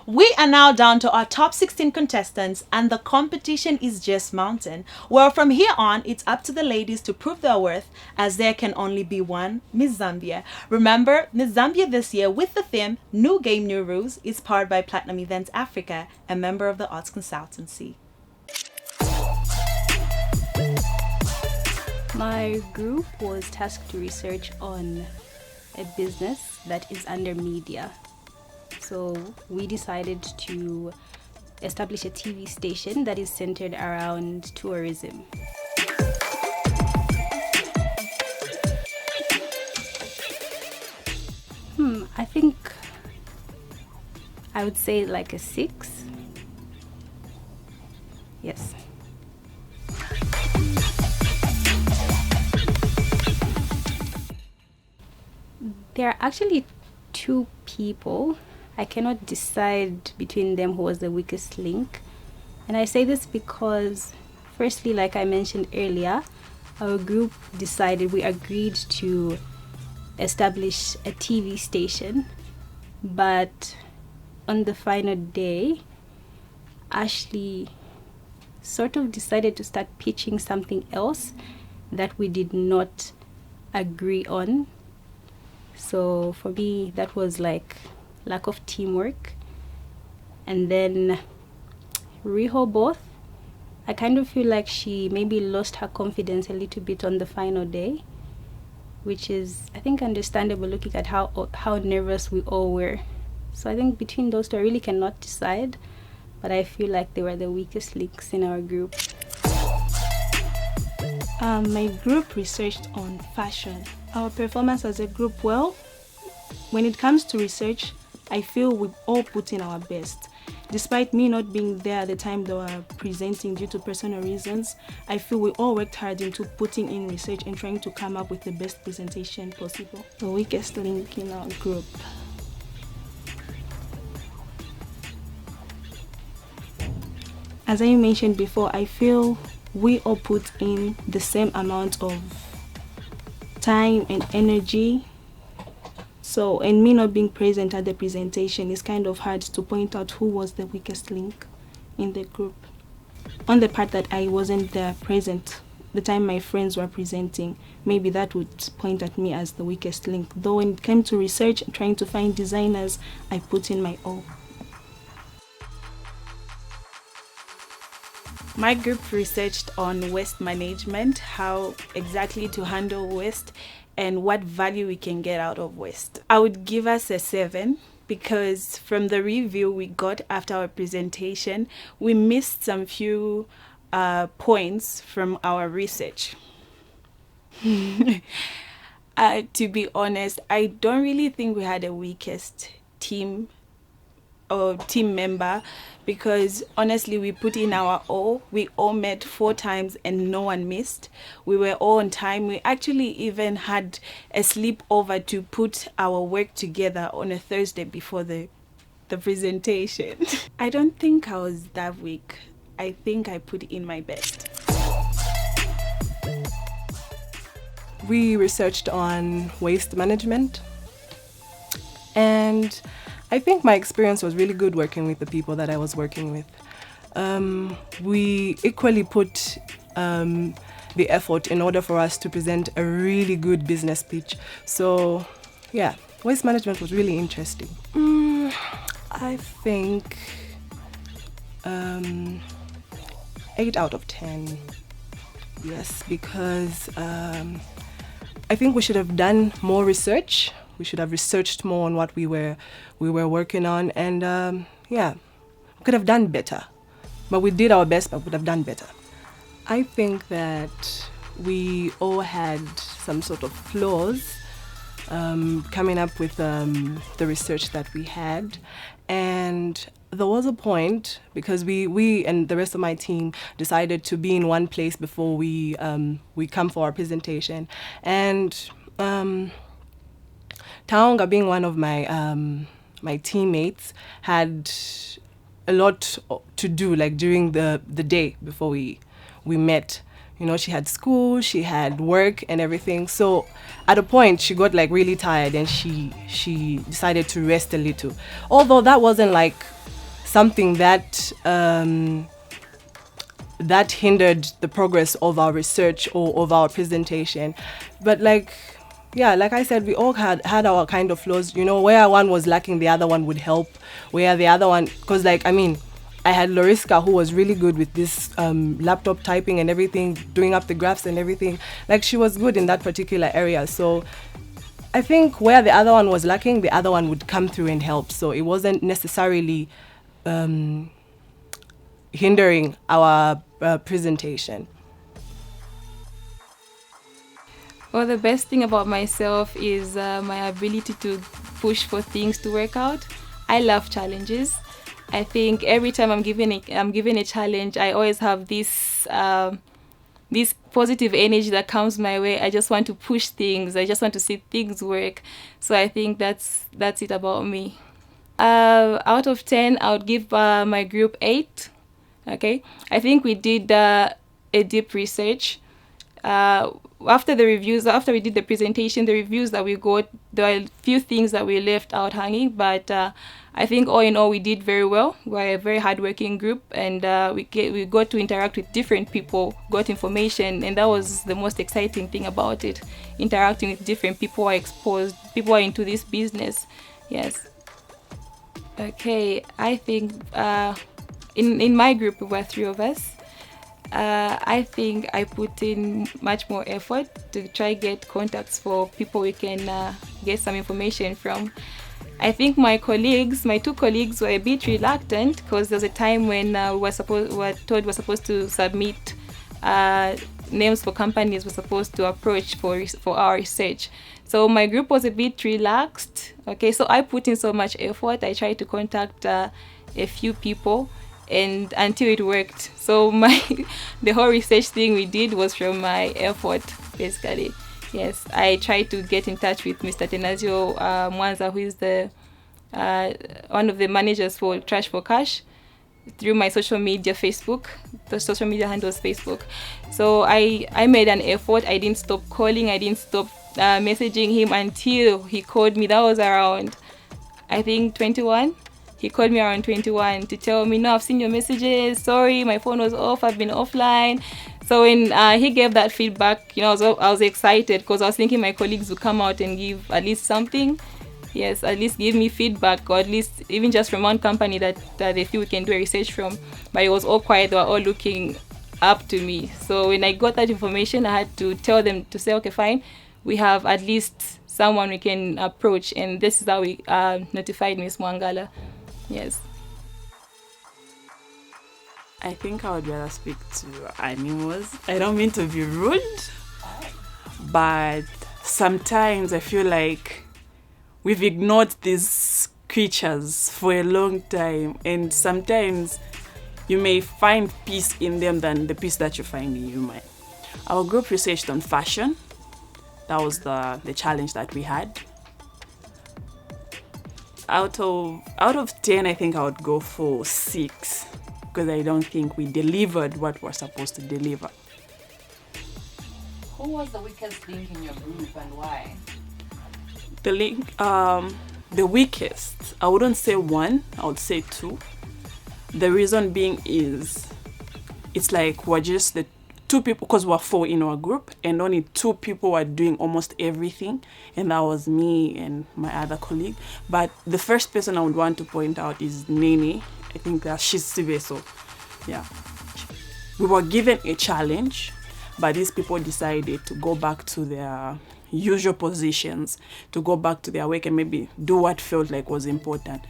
We are now down to our top 16 contestants and the competition is just mounting. Well, from here on, it's up to the ladies to prove their worth as there can only be one Miss Zambia. Remember, Miss Zambia this year with the theme New Game, New Rules is powered by Platinum Events Africa, a member of the Arts Consultancy. My group was tasked to research on a business that is under media. So we decided to establish a TV station that is centered around tourism. I think I would say like a 6. Yes. There are actually 2 people. I cannot decide between them who was the weakest link. And I say this because, firstly, like I mentioned earlier, our group we agreed to establish a TV station. But on the final day, Ashley sort of decided to start pitching something else that we did not agree on. So for me, that was like lack of teamwork. And then Rehoboth, I kind of feel like she maybe lost her confidence a little bit on the final day, which is, I think, understandable looking at how nervous we all were. So I think between those 2, I really cannot decide, but I feel like they were the weakest links in our group. My group researched on fashion. Our performance as a group, well, when it comes to research, I feel we all put in our best. Despite me not being there at the time they were presenting due to personal reasons, I feel we all worked hard into putting in research and trying to come up with the best presentation possible. The weakest link in our group. As I mentioned before, I feel we all put in the same amount of time and energy. So, and me not being present at the presentation, it's kind of hard to point out who was the weakest link in the group. On the part that I wasn't there present, the time my friends were presenting, maybe that would point at me as the weakest link. Though when it came to research and trying to find designers, I put in my all. My group researched on waste management, how exactly to handle waste, and what value we can get out of waste. I would give us a 7 because from the review we got after our presentation, we missed some few points from our research. To be honest, I don't really think we had a weakest team or team member because honestly we put in our all. We all met 4 times and no one missed. We were all on time. We actually even had a sleepover to put our work together on a Thursday before the presentation. I don't think I was that weak. I think I put in my best. We researched on waste management, and I think my experience was really good working with the people that I was working with. We equally put the effort in order for us to present a really good business pitch. So, yeah, waste management was really interesting. I think 8 out of 10. Yes, because I think we should have done more research. We should have researched more on what we were working on, and yeah, we could have done better. But we did our best, but would have done better. I think that we all had some sort of flaws coming up with the research that we had, and there was a point because we and the rest of my team decided to be in one place before we come for our presentation, and Taonga, being one of my teammates, had a lot to do, like during the day before we met. You know, she had school, she had work and everything. So at a point she got like really tired and she decided to rest a little. Although that wasn't like something that that hindered the progress of our research or of our presentation. But like I said, we all had our kind of flaws. You know, where one was lacking, the other one would help. Where the other one, because like, I mean, I had Loriska, who was really good with this laptop typing and everything, doing up the graphs and everything. Like, she was good in that particular area. So I think where the other one was lacking, the other one would come through and help. So it wasn't necessarily hindering our presentation. Well, the best thing about myself is my ability to push for things to work out. I love challenges. I think every time I'm given a challenge, I always have this this positive energy that comes my way. I just want to push things. I just want to see things work. So I think that's it about me. Out of 10, I would give my group 8. Okay, I think we did a deep research. After we did the presentation, the reviews that we got, there are a few things that we left out hanging, but I think all in all we did very well. We're a very hardworking group, and we got to interact with different people, got information, and that was the most exciting thing about it. Interacting with different people who are exposed, people who are into this business. Yes. Okay, I think in my group we were 3 of us. I think I put in much more effort to try get contacts for people we can get some information from. I think my 2 colleagues were a bit reluctant because there was a time when we were told we were supposed to submit names for companies we're supposed to approach for our research. So my group was a bit relaxed. Okay, so I put in so much effort. I tried to contact a few people, and until it worked. So the whole research thing we did was from my effort, basically. Yes, I tried to get in touch with Mr. Tenazio Mwanza, who is the one of the managers for Trash for Cash, through my social media Facebook. The social media handle is Facebook. So I made an effort. I didn't stop calling. I didn't stop messaging him until he called me. That was around, I think, 21. He called me around 21 to tell me, no, I've seen your messages. Sorry, my phone was off. I've been offline. So when he gave that feedback, you know, I was excited because I was thinking my colleagues would come out and give at least something. Yes, at least give me feedback, or at least even just from one company that they feel we can do a research from. But it was all quiet. They were all looking up to me. So when I got that information, I had to tell them to say, okay, fine, we have at least someone we can approach. And this is how we notified Miss Mwangala. Yes. I think I would rather speak to animals. I don't mean to be rude, but sometimes I feel like we've ignored these creatures for a long time, and sometimes you may find peace in them than the peace that you find in human. Our group researched on fashion. That was the challenge that we had. Out of 10, I think I would go for 6, because I don't think we delivered what we're supposed to deliver. Who was the weakest link in your group and why? The weakest, I wouldn't say 1, I would say 2. The reason being is, it's like we're just the 2 people, because we're 4 in our group, and only 2 people were doing almost everything, and that was me and my other colleague. But the first person I would want to point out is Nene. I think that she's Siveso. Yeah. We were given a challenge, but these people decided to go back to their usual positions, to go back to their work and maybe do what felt like was important.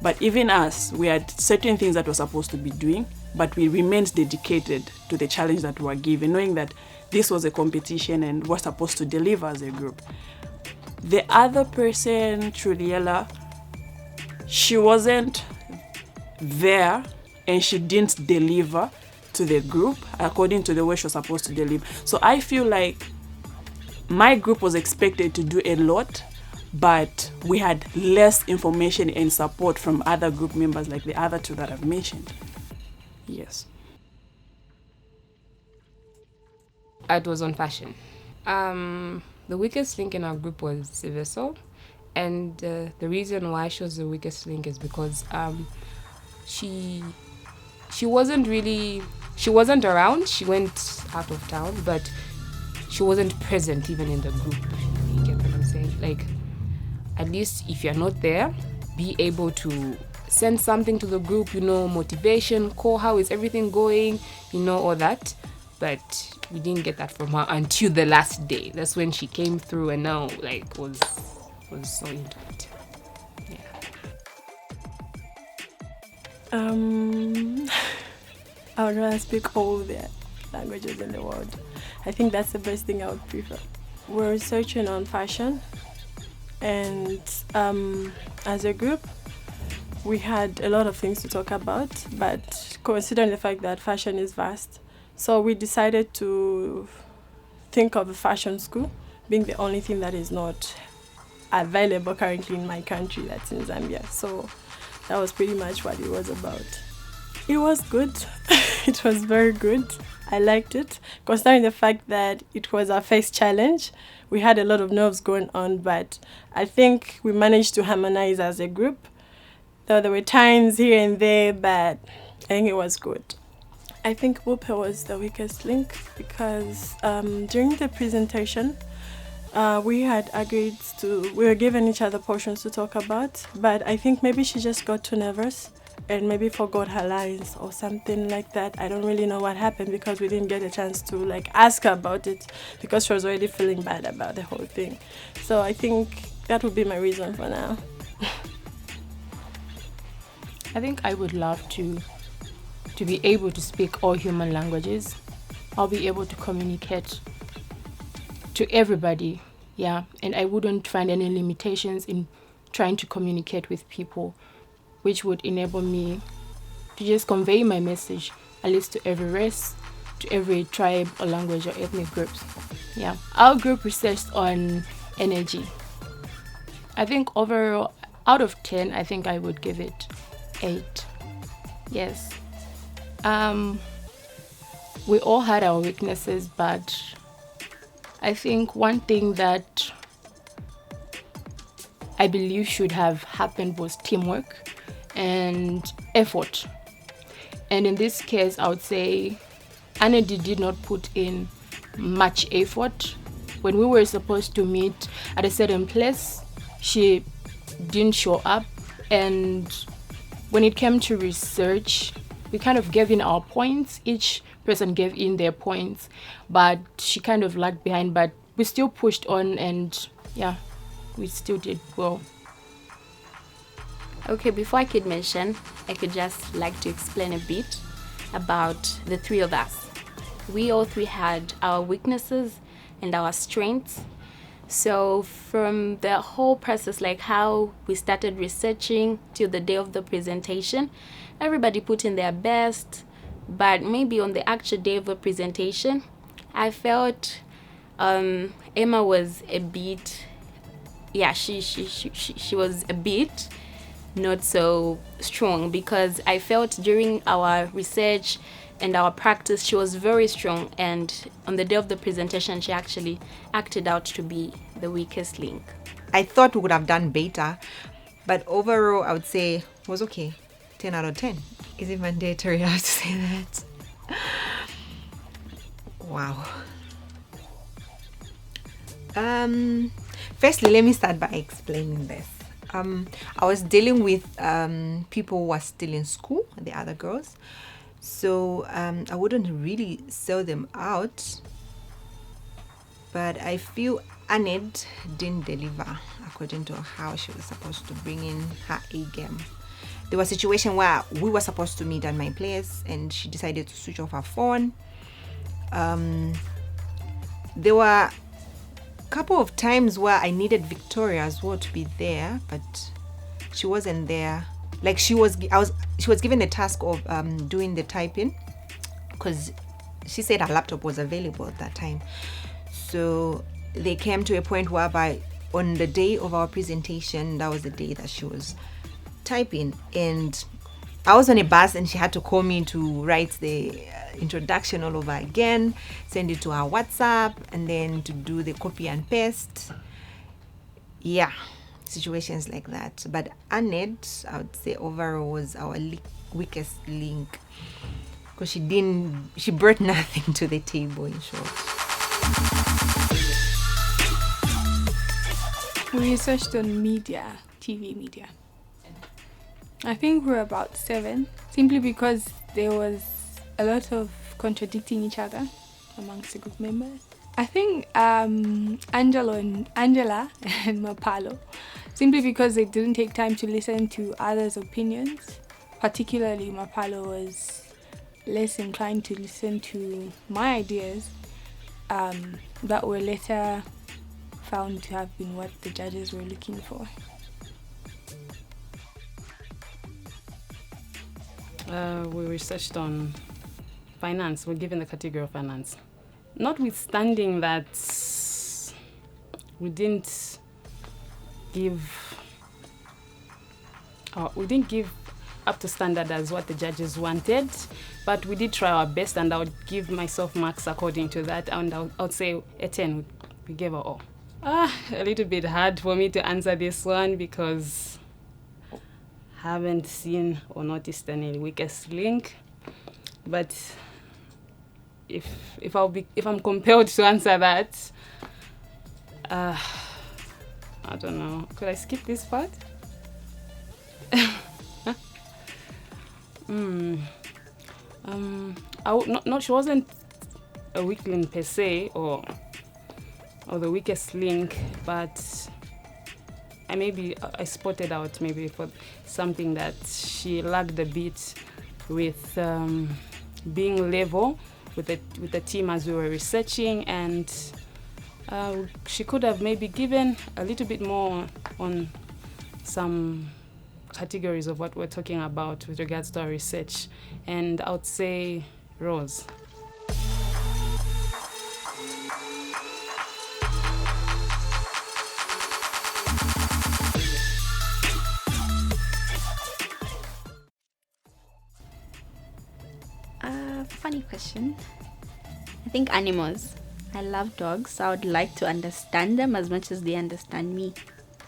But even us, we had certain things that we're supposed to be doing, but we remained dedicated to the challenge that we were given, knowing that this was a competition and we're supposed to deliver as a group. The other person, Truliella, she wasn't there and she didn't deliver to the group according to the way she was supposed to deliver. So I feel like my group was expected to do a lot, but we had less information and support from other group members like the other 2 that I've mentioned. Yes. It was on fashion. The weakest link in our group was Siveso, and the reason why she was the weakest link is because she wasn't around. She went out of town, but she wasn't present even in the group. You get what I'm saying? Like, at least if you're not there, be able to send something to the group, motivation, call, how is everything going, all that. But we didn't get that from her until the last day. That's when she came through and now was so into it. I would rather speak all the languages in the world. I think that's the best thing I would prefer. We're researching on fashion, and as a group, we had a lot of things to talk about, but considering the fact that fashion is vast, so we decided to think of a fashion school being the only thing that is not available currently in my country, that's in Zambia. So that was pretty much what it was about. It was good. It was very good. I liked it, considering the fact that it was our first challenge. We had a lot of nerves going on, but I think we managed to harmonize as a group. Though there were times here and there, but I think it was good. I think Wupe was the weakest link because during the presentation, we had agreed we were giving each other portions to talk about, but I think maybe she just got too nervous and maybe forgot her lines or something like that. I don't really know what happened because we didn't get a chance to ask her about it because she was already feeling bad about the whole thing. So I think that would be my reason for now. I think I would love to be able to speak all human languages. I'll be able to communicate to everybody, and I wouldn't find any limitations in trying to communicate with people, which would enable me to just convey my message, at least to every race, to every tribe or language or ethnic groups. Our group researched on energy. I think overall, out of 10, I think I would give it 8. Yes. We all had our weaknesses, but I think one thing that I believe should have happened was teamwork and effort. And in this case, I would say Anedi did not put in much effort. When we were supposed to meet at a certain place, she didn't show up. And when it came to research, we kind of gave in our points. Each person gave in their points, but she kind of lagged behind. But we still pushed on, and we still did well. Okay, before I could mention, I could just like to explain a bit about the three of us. We all three had our weaknesses and our strengths. So from the whole process, like how we started researching till the day of the presentation, everybody put in their best, but maybe on the actual day of the presentation, I felt Emma was a bit, she was a bit not so strong, because I felt during our research and our practice she was very strong, and on the day of the presentation she actually acted out to be the weakest link. I thought we would have done better, but overall I would say it was okay. 10 out of 10. Is it mandatory I have to say that? Wow. Firstly, let me start by explaining this. I was dealing with people who were still in school, the other girls. So I wouldn't really sell them out. But I feel Annette didn't deliver according to how she was supposed to bring in her A game. There was a situation where we were supposed to meet at my place and she decided to switch off her phone. There were a couple of times where I needed Victoria as well to be there, but she wasn't there. Like she was given the task of doing the typing, because she said her laptop was available at that time. So they came to a point whereby on the day of our presentation, that was the day that she was typing, and I was on a bus and she had to call me to write the introduction all over again, send it to her WhatsApp, and then to do the copy and paste. Situations like that. But Annette, I would say overall was weakest link, because she brought nothing to the table, in short. We researched on media, TV media. I think we're about 7, simply because there was a lot of contradicting each other amongst the group members. I think Angela and Mapalo, simply because they didn't take time to listen to others' opinions. Particularly, Mapalo was less inclined to listen to my ideas that were later found to have been what the judges were looking for. We researched on finance. We're given the category of finance. Notwithstanding that we didn't give up to standard as what the judges wanted, but we did try our best, and I would give myself marks according to that, and I would say a 10. We gave our all. A little bit hard for me to answer this one because I haven't seen or noticed any weakest link, but if I'm compelled to answer that, I don't know. Could I skip this part? She wasn't a weak link per se, or the weakest link, but I spotted out maybe for something that she lagged a bit with being level with the team as we were researching, and she could have maybe given a little bit more on some categories of what we're talking about with regards to our research, and I would say Rose. Funny question. I think animals. I love dogs, so I would like to understand them as much as they understand me.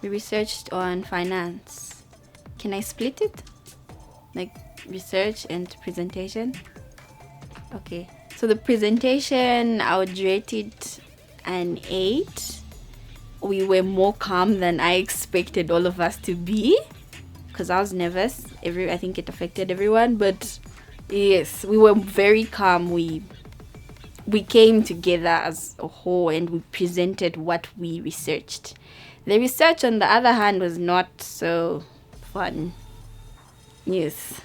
We researched on finance. Can I split it? Like research and presentation? Okay. So the presentation, I would rate it an 8. We were more calm than I expected all of us to be, because I was nervous. I think it affected everyone, but yes, we were very calm. We came together as a whole and we presented what we researched. The research, on the other hand, was not so fun. Yes.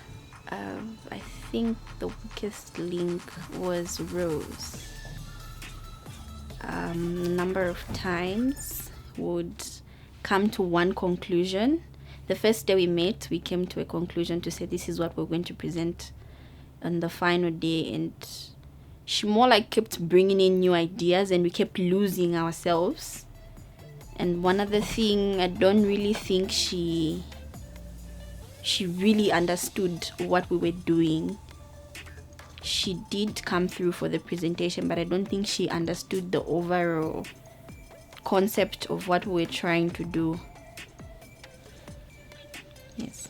I think the weakest link was Rose. Number of times would come to one conclusion. The first day we met, we came to a conclusion to say this is what we're going to present on the final day, and she more like kept bringing in new ideas and we kept losing ourselves. And one other thing, I don't really think she really understood what we were doing. She did come through for the presentation, but I don't think she understood the overall concept of what we were trying to do. Yes.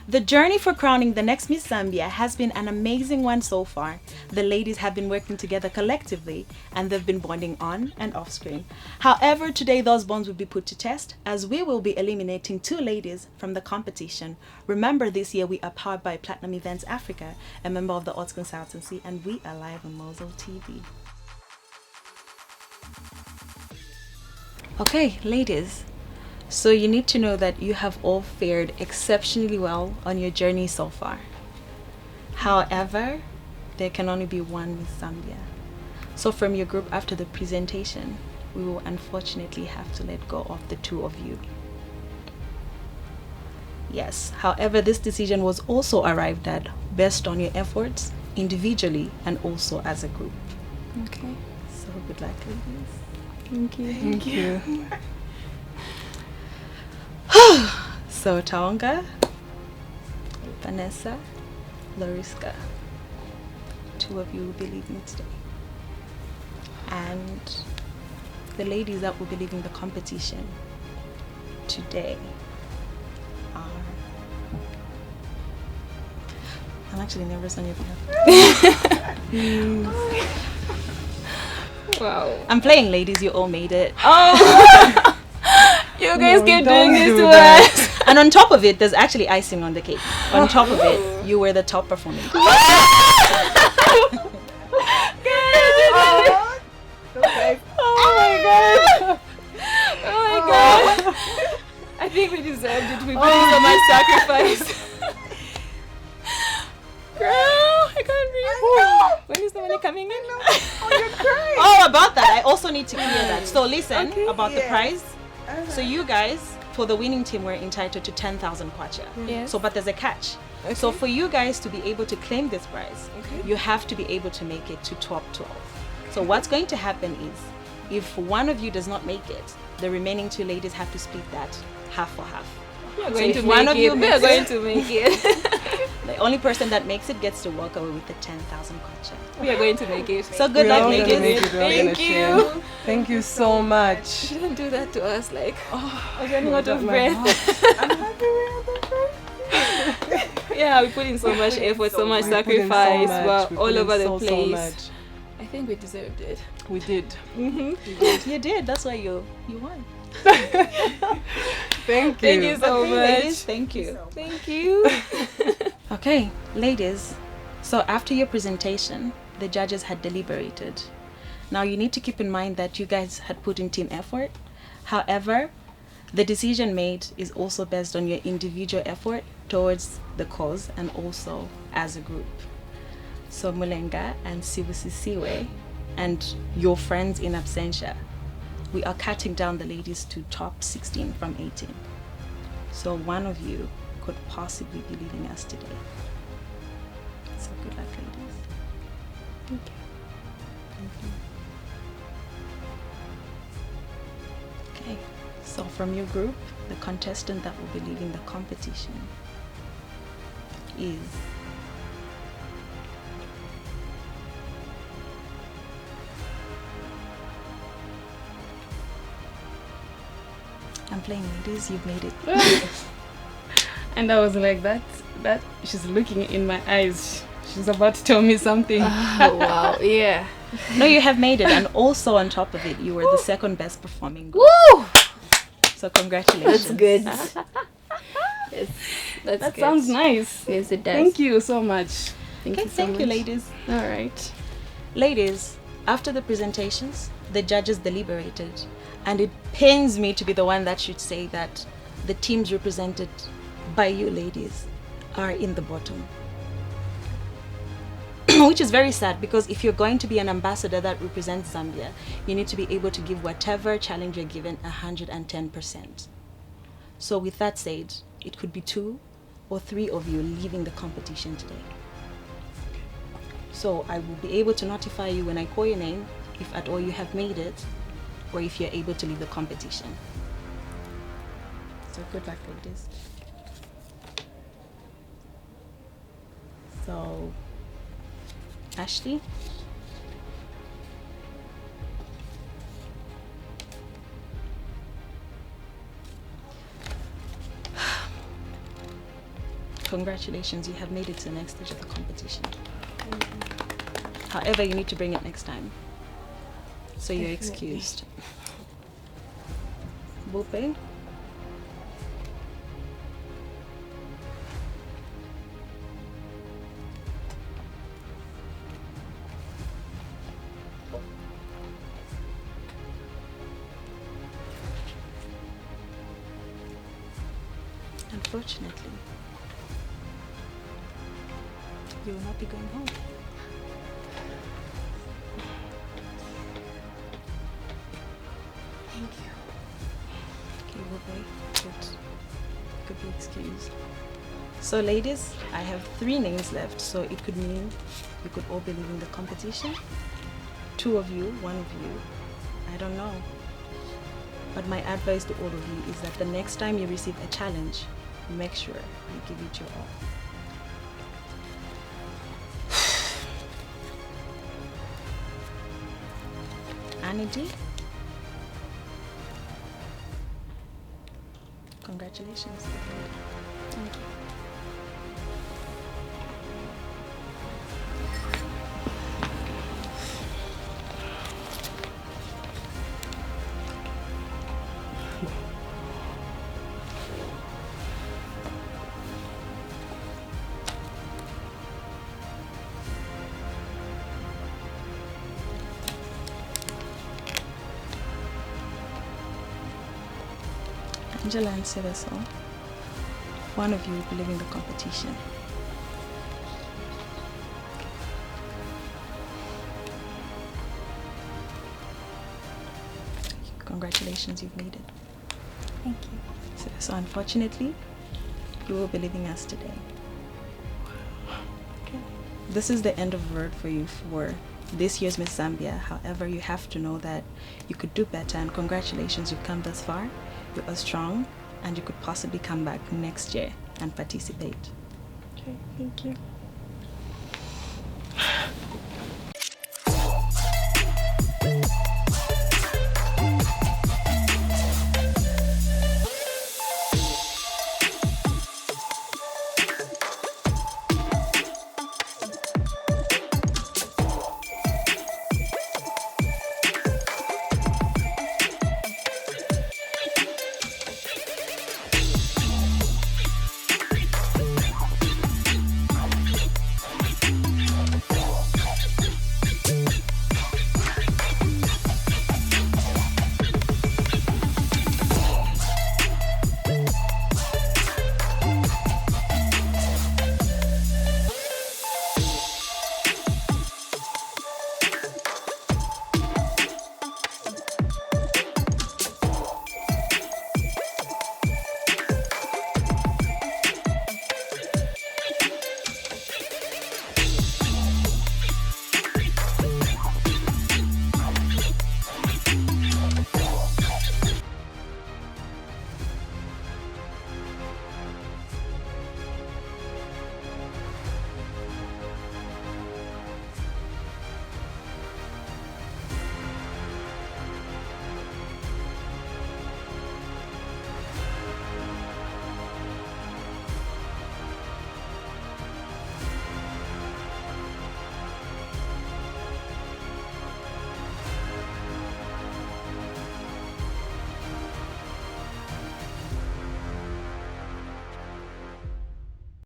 The journey for crowning the next Miss Zambia has been an amazing one so far. The ladies have been working together collectively and they've been bonding on and off screen. However, today those bonds will be put to test as we will be eliminating 2 ladies from the competition. Remember, this year we are powered by Platinum Events Africa, a member of the Arts Consultancy, and we are live on Mozo TV. Okay, ladies. So you need to know that you have all fared exceptionally well on your journey so far. However, there can only be one Miss Zambia. So from your group after the presentation, we will unfortunately have to let go of the 2 of you. Yes, however, this decision was also arrived at based on your efforts individually and also as a group. Okay. So good luck, ladies. Thank you. Thank you. So Taonga, Vanessa, Lariska, 2 of you will be leaving today. And the ladies that will be leaving the competition today I'm actually nervous on your behalf. Wow. I'm playing, ladies. You all made it. Oh! You guys keep doing this to us. And on top of it, there's actually icing on the cake. On top of it, you were the top performing. Oh my god! Oh my god! I think we deserved it. We put in so much sacrifice. Girl, I can't breathe. When is the money coming in? Oh, you're crying. Oh, about that, I also need to clear that. So listen about the prize. So you guys, for the winning team, were entitled to 10,000 kwacha. Yes. So, but there's a catch. So for you guys to be able to claim this prize, you have to be able to make it to top 12. So what's going to happen is, if one of you does not make it, the remaining two ladies have to split that half for half. We are So going if to one make of you it. We are makes going it, to make it. the only person that makes it gets to walk away with the 10,000 kwacha. We are going to make it. So good luck, ladies. Thank you. Thank you so much. You don't do that to us, like, I'm running out of breath. I'm happy we're out of breath. Yeah, we put in so much effort, so much sacrifice, but all over the place. I think we deserved it. We did. You did. That's why you won. Thank you. Thank you so much. Ladies, thank you. Thank you. Okay, ladies. So after your presentation, the judges had deliberated. Now you need to keep in mind that you guys had put in team effort. However, the decision made is also based on your individual effort towards the cause and also as a group. So Mulenga and Sibusisiwe and your friends in absentia, we are cutting down the ladies to top 16 from 18. So one of you could possibly be leaving us today. So good luck, ladies. Thank you. Okay, so from your group, the contestant that will be leading the competition is I'm playing, ladies, you've made it. And I was like, that she's looking in my eyes. She's about to tell me something. Oh, wow, yeah. No, you have made it, and also on top of it, you were the second best performing group. Woo! So congratulations. That's good. That's That good. sounds nice. Yes, it does. Thank you so much. Thank you, ladies. All right. Ladies, after the presentations, the judges deliberated, and it pains me to be the one that should say that the teams represented by you ladies are in the bottom. Which is very sad, because if you're going to be an ambassador that represents Zambia, you need to be able to give whatever challenge you're given 110%. So with that said, it could be 2 or 3 of you leaving the competition today. So I will be able to notify you when I call your name, if at all you have made it, or if you're able to leave the competition. So good luck, ladies. So, Ashley? Congratulations, you have made it to the next stage of the competition. However, you need to bring it next time. So you're excused. Bope? Unfortunately, you will not be going home. Thank you. Okay, Bope, could be excused. So ladies, I have 3 names left, so it could mean you could all be leaving the competition. 2 of you, 1 of you, I don't know. But my advice to all of you is that the next time you receive a challenge, make sure you give it your all. Aniji, congratulations. Thank you. Angela and Seveso, one of you will be leaving the competition. Congratulations, you've made it. Thank you. So unfortunately, you will be leaving us today. Okay. This is the end of the road for you for this year's Miss Zambia. However, you have to know that you could do better, and congratulations, you've come this far. You are strong, and you could possibly come back next year and participate. Okay, thank you.